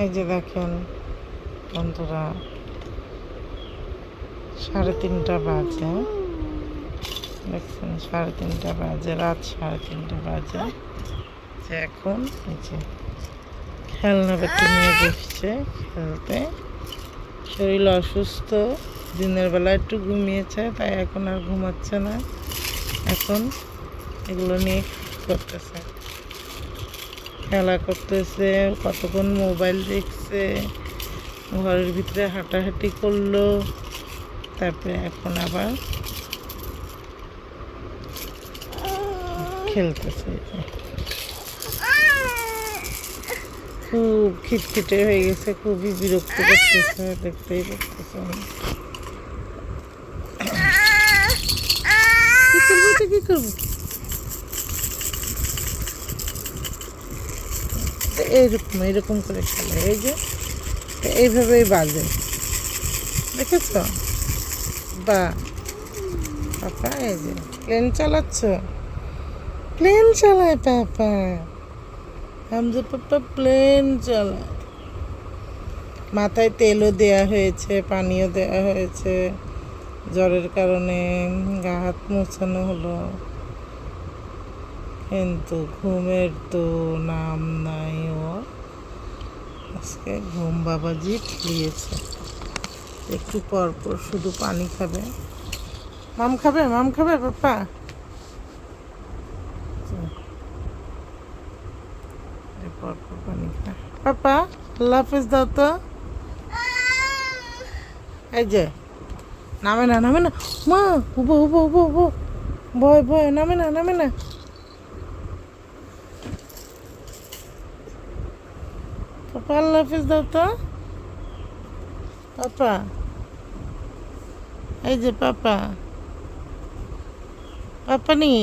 এই যে দেখেন বন্ধুরা, 3:30 বাজে। দেখছেন 3:30 বাজে, রাত 3:30 বাজে। যে এখন এই যে খেলনা পাতি নিয়ে বসছে খেলতে। শরীর অসুস্থ, দিনের বেলা একটু ঘুমিয়েছে, তাই এখন আর ঘুমাচ্ছে না। এখন এগুলো নিয়ে করতেছে, খেলা করতেছে, কতক্ষণ মোবাইল দেখছে, ঘরের ভিতরে হাঁটাহাঁটি করলো, তারপরে এখন আবার খেলতেছে। খুব খিটখিটে হয়ে গেছে, খুবই বিরক্ত করতেছে, দেখতেই পাচ্ছেন। কি করবো তো কি করবো, এইরকম এইরকম করে খেলে, এই যে এইভাবেই বাজে, দেখেছ? বা পাপা এই যে প্লেন চালাচ্ছ, প্লেন চালায় পাপা, আমাদের পাপা প্লেন চালায়। মাথায় তেলও দেয়া হয়েছে, পানিও দেওয়া হয়েছে, জ্বরের কারণে গা হাত মোছানো হলো, কিন্তু ঘুমের তো নাম নাই ওর। আজকে ঘুম বাবাজি দিয়েছে। একটু পর পর শুধু পানি খাবে। মাম খাবে, মাম খাবে পাপা, পর পর পানি খায়। পাপা আল্লাহ হাফেজ দাও তো। এই যে নামে না, নামে না, মা উবো উবো উবো উবো, ভয় ভয়, নামে না, নামে না। পাপা আল্লাহ হাফেজ দাও তো। পাপা এই যে পাপা, পাপা নি